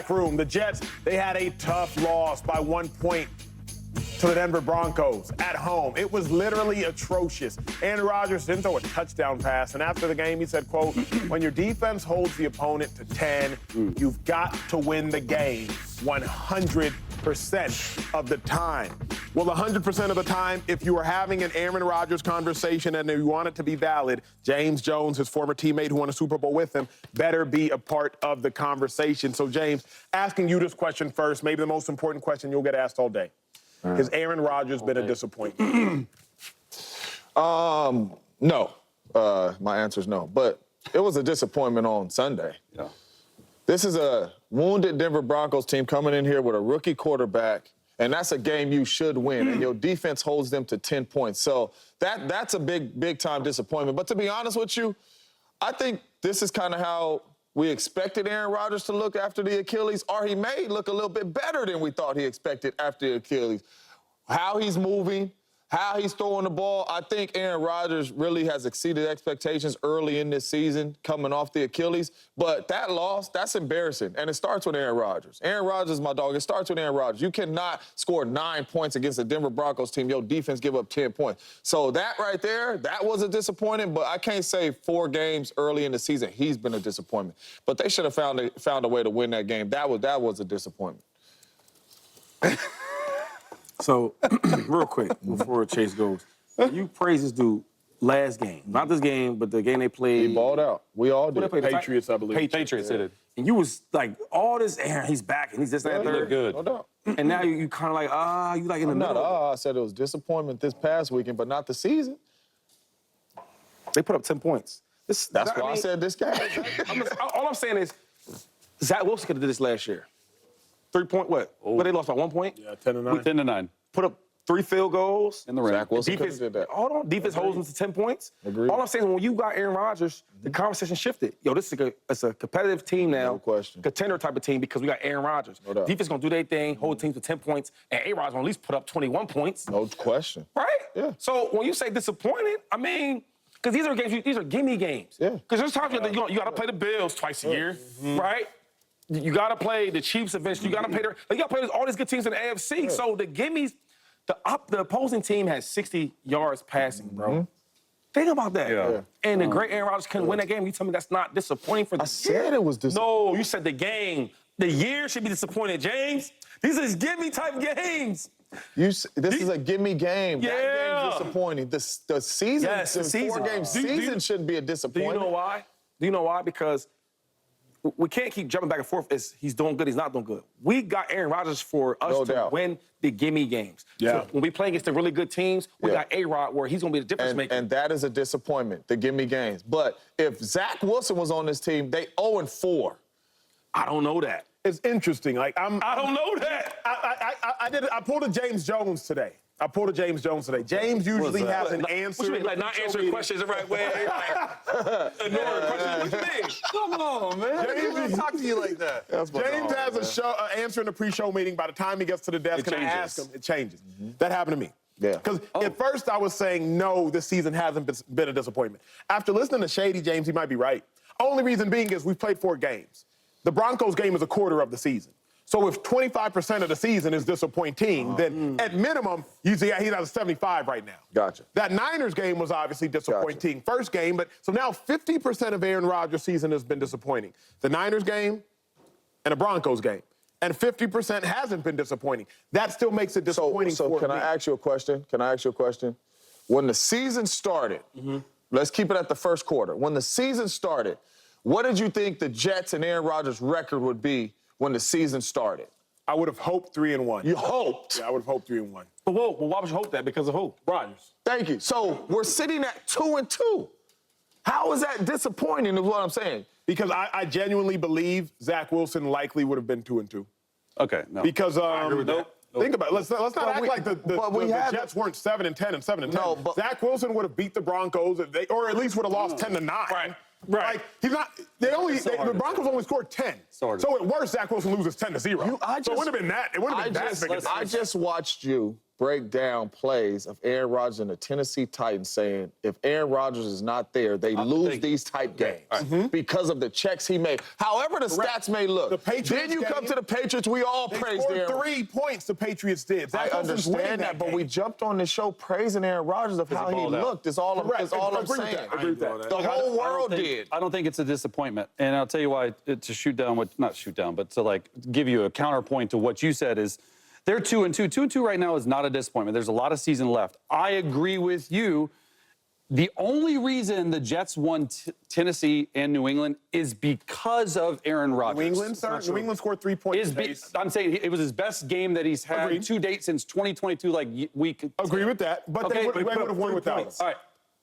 back room. The Jets, they had a tough loss by 1 point to the Denver Broncos at home. It was literally atrocious. Aaron Rodgers didn't throw a touchdown pass, and after the game he said, quote, when your defense holds the opponent to 10, you've got to win the game 100% of the time. Well, 100% of the time, if you are having an Aaron Rodgers conversation and you want it to be valid, James Jones, his former teammate who won a Super Bowl with him, better be a part of the conversation. So, James, asking you this question first, maybe the most important question you'll get asked all day. Has Aaron Rodgers been a disappointment? No. My answer is no. But it was a disappointment on Sunday. Yeah. This is a wounded Denver Broncos team coming in here with a rookie quarterback, and that's a game you should win, and your defense holds them to 10 points. So that's a big-time disappointment. But to be honest with you, I think this is kind of how we expected Aaron Rodgers to look after the Achilles, or he may look a little bit better than we thought he expected after the Achilles. How he's moving, how he's throwing the ball, I think Aaron Rodgers really has exceeded expectations early in this season coming off the Achilles. But that loss, that's embarrassing. And it starts with Aaron Rodgers. Aaron Rodgers is my dog. It starts with Aaron Rodgers. You cannot score 9 points against the Denver Broncos team. Your defense give up 10 points. So that right there, that was a disappointment. But I can't say 4 games early in the season he's been a disappointment. But they should have found a way to win that game. That was a disappointment. So, real quick, before Chase goes, you praise this dude last game. Not this game, but the game they played. He balled out. We all did. Patriots, I believe. Patriots did it. And you was like, all this, Aaron, he's back, and he's this, that, and He looked third. good. No doubt. And now you kind of like, you like in the middle. I said it was disappointment this past weekend, but not the season. They put up 10 points. That's why I said this game. All I'm saying is, Zach Wilson could have did this last year. 3-point what? But they lost by 1 point? Yeah, 10-9. 10-9. Put up 3 field goals. In the ring. Zach Wilson Defense, did that. hold on. Defense holds them to 10 points. Agreed. All I'm saying is when you got Aaron Rodgers, the conversation shifted. Yo, this is it's a competitive team now. No question. Contender type of team because we got Aaron Rodgers. No doubt. Defense going to do their thing, hold teams to 10 points, and A-Rod's going to at least put up 21 points. No question. Right? Yeah. So when you say disappointed, I mean, because these are games, these are gimme games. Yeah. Because there's times you got to play the Bills twice a year, right? You got to play the Chiefs eventually. You got to play all these good teams in the AFC. Yeah. So the gimmies, the opposing team has 60 yards passing, bro. Think about that. Yeah. And the great Aaron Rodgers couldn't win that game. You tell me that's not disappointing for the I said it was disappointing. No, you said the game. The year should be disappointed, James. These are gimme type games. This is a gimme game. Yeah. That game's disappointing. The season, Yes, the season. 4-game season shouldn't be a Do disappointment. you know why? Do you know why? Because we can't keep jumping back and forth. He's doing good, he's not doing good. We got Aaron Rodgers for us No to doubt. win the gimme games. Yeah. So when we play against the really good teams, we Yeah. got A-Rod where he's going to be the difference maker. And that is a disappointment, the gimme games. But if Zach Wilson was on this team, they 0-4. I don't know that. It's interesting. Like I don't know that. I pulled a James Jones today. James usually has an answer. What you mean, like not answering questions the right way? Like, ignoring questions? What you mean? Come on, man. James Talk to you like that. James has an answer in the pre-show meeting. By the time he gets to the desk and I ask him, it changes. That happened to me. Yeah. Because at first I was saying, no, this season hasn't been a disappointment. After listening to Shady James, he might be right. Only reason being is we've played 4 games. The Broncos game is a quarter of the season. So if 25% of the season is disappointing, then at minimum, he's at a 75 right now. Gotcha. That Niners game was obviously disappointing. First game, but so now 50% of Aaron Rodgers' season has been disappointing. The Niners game and the Broncos game. And 50% hasn't been disappointing. That still makes it disappointing So for can me. I ask you a question? When the season started, let's keep it at the first quarter. When the season started, what did you think the Jets and Aaron Rodgers' record would be when the season started? I would have hoped 3-1. You hoped? Yeah, I would have hoped 3-1. But whoa, well, why would you hope that? Because of who? Rodgers. Thank you. So we're sitting at 2-2. How is that disappointing is what I'm saying. Because I genuinely believe Zach Wilson likely would have been 2-2. Okay, no. Because think about it. Let's not act like the Jets weren't 7-10 and 7-10. No, but Zach Wilson would have beat the Broncos, or at least would have lost 10-9. Right. Like he's not. The Broncos only scored 10. So at worst, Zach Wilson loses 10-0. So it wouldn't have been that. It wouldn't have been that big a I just watched you break down plays of Aaron Rodgers and the Tennessee Titans saying if Aaron Rodgers is not there, they lose these type games because of the checks he made. However the stats may look. The Patriots Then you come to the Patriots, we all praised scored Aaron. 3 points the Patriots did. I Zach Wilson's winning understand that, but game. we jumped on the show praising Aaron Rodgers of how he looked. Is all I'm saying. Agree with that. The whole world did. I don't think it's a disappointment. And I'll tell you why, to shoot down what, not shoot down, but to like give you a counterpoint to what you said is they're 2-2. 2-2 right now is not a disappointment. There's a lot of season left. I agree with you. The only reason the Jets won Tennessee and New England is because of Aaron Rodgers. New England, sir? New England scored 3 points. I'm saying it was his best game that he's had Agreed. to date since 2022, like week. Agree with that, but they would have won without him. All right.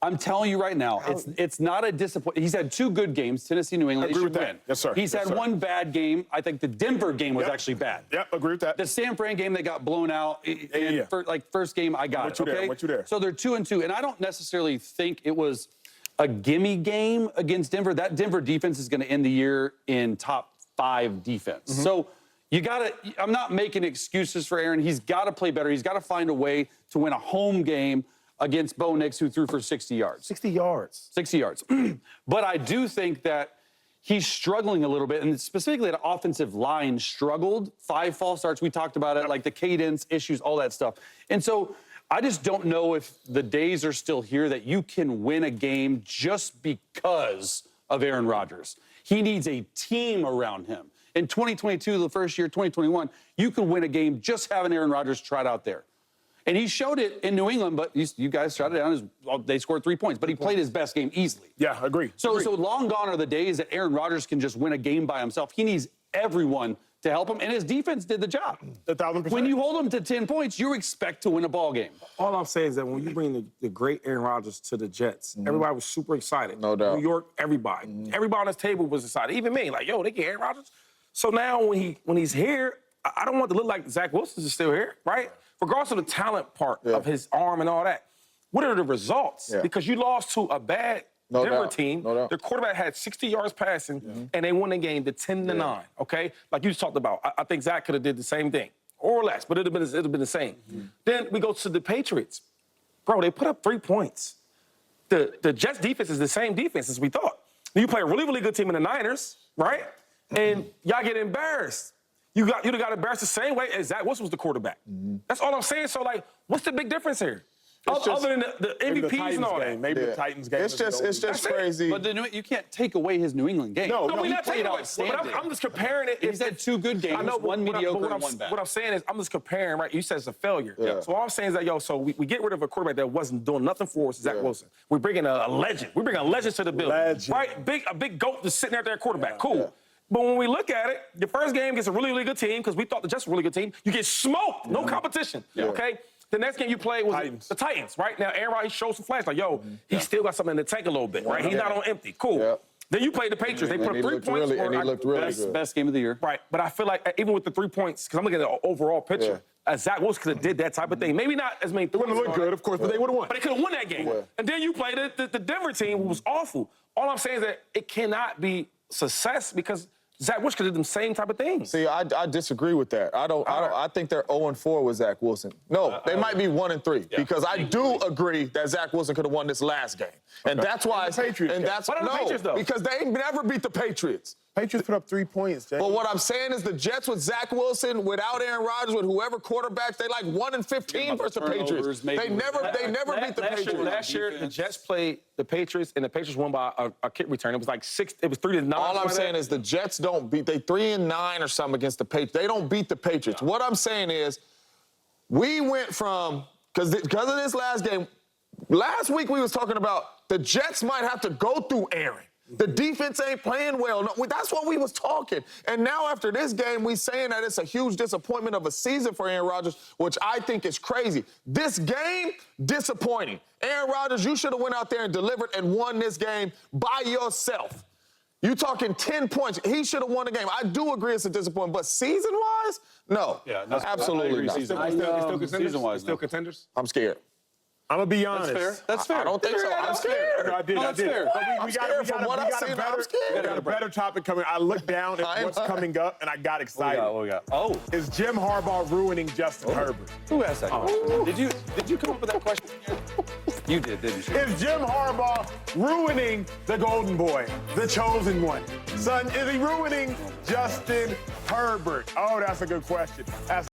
I'm telling you right now, it's not a disappointment. He's had 2 good games, Tennessee, New England. Agree He with should that. win. Yes, sir. He's Yes, had sir. 1 bad game. I think the Denver game was Yep. actually bad. Yep, agree with that. The San Fran game, they got blown out. Yeah. First game, I got Went it. you there, Okay. went you there. So they're 2-2, and I don't necessarily think it was a gimme game against Denver. That Denver defense is going to end the year in top 5 defense. So you got to. I'm not making excuses for Aaron. He's got to play better. He's got to find a way to win a home game against Bo Nix, who threw for 60 yards. 60 yards. 60 yards. But I do think that he's struggling a little bit, and specifically the offensive line struggled. 5 false starts. We talked about it, like the cadence issues, all that stuff. And so I just don't know if the days are still here that you can win a game just because of Aaron Rodgers. He needs a team around him. In 2022, the first year, 2021, you can win a game just having Aaron Rodgers trot out there. And he showed it in New England, but you guys shot it down. They scored 3 points, but he played his best game easily. Yeah, agree. So long gone are the days that Aaron Rodgers can just win a game by himself. He needs everyone to help him, and his defense did the job. 1,000%. When you hold him to 10 points, you expect to win a ball game. All I'm saying is that when you bring the great Aaron Rodgers to the Jets, everybody was super excited. No doubt. New York, everybody. Everybody on this table was excited. Even me, like, yo, they get Aaron Rodgers. So now when he's here, I don't want it to look like Zach Wilson is still here, right? Regardless of the talent part of his arm and all that. What are the results? Yeah. Because you lost to a bad No Denver doubt. team. No doubt. Their quarterback had 60 yards passing, and they won the game to 10-9. Okay, like you just talked about. I think Zach could have did the same thing or less, but it'd have been the same. Then we go to the Patriots, bro. They put up 3 points. The Jets defense is the same defense as we thought. You play a really, really good team in the Niners, right? And y'all get embarrassed. You'd have got embarrassed the same way as Zach Wilson was the quarterback. That's all I'm saying. So, like, what's the big difference here? Other than the Maybe the MVPs Titans and all game. that. Maybe the Titans game. It's just That's it. crazy. But you can't take away his New England game. No, No, we're he not played taking away. outstanding. But I'm just comparing it. He's had 2 good games, I know, one but mediocre what and 1 bad. What I'm saying is, I'm just comparing, right? You said it's a failure. Yeah. So all I'm saying is that, yo, so we get rid of a quarterback that wasn't doing nothing for us, Zach Wilson. We bring in a legend. We bring a legend to the building. Legend. Right? A big goat just sitting out there at quarterback. Cool. Yeah. But when we look at it, your first game gets a really, really good team because we thought the Jets were a really good team. You get smoked. No competition. Okay? The next game you play was the Titans, right? Now, Aaron Rodgers showed some flash, like, yo, he still got something in the tank a little bit, right? He's not on empty. Cool. Yeah. Then you played the Patriots. They put up 3 points. And he looked really good. Best game of the year. Right, but I feel like even with the 3 points, because I'm looking at the overall picture, Zach Wilson could have did that type of thing. Maybe not as many threes. Wouldn't have looked good, of course, but they would have won. But they could have won that game. Yeah. And then you played the Denver team, who was awful. All I'm saying is that it cannot be success because Zach Wilson could have did the same type of things. See, I disagree with that. I think they're 0-4 with Zach Wilson. No, they might be 1-3 because I do agree that Zach Wilson could have won this last game, and that's why. And the Patriots game. What are the Patriots, though? Because they ain't never beat the Patriots. Patriots put up 3 points, Jay. But what I'm saying is the Jets with Zach Wilson, without Aaron Rodgers, with whoever quarterbacks, they like 1-15 versus the Patriots. They never beat the Patriots. Last year, the Jets played the Patriots, and the Patriots won by a kick return. It was like 3-9. All I'm saying is the Jets don't beat. They 3-9 or something against the Patriots. They don't beat the Patriots. What I'm saying is, we went from because of this last game. Last week we was talking about the Jets might have to go through Aaron. The defense ain't playing well. No, that's what we was talking. And now after this game, we saying that it's a huge disappointment of a season for Aaron Rodgers, which I think is crazy. This game, disappointing. Aaron Rodgers, you should have went out there and delivered and won this game by yourself. You talking 10 points. He should have won the game. I do agree it's a disappointment, but season-wise, no. Yeah, that's absolutely not. Season-wise, Still contenders? no. Still contenders? I'm scared. I'm gonna be honest. That's fair. That's fair. I don't think so. I'm scared. No, I did. No, I that's did. fair. But I'm scared from what I've seen. I'm scared. We got a better topic coming. I looked down at what's coming up, and I got excited. What we got? Oh, Is Jim Harbaugh ruining Justin Herbert? who asked that question? Did you come up with that question? You did, didn't you? Is Jim Harbaugh ruining the golden boy, the chosen one? Son, is he ruining Justin Herbert? Oh, that's a good question. That's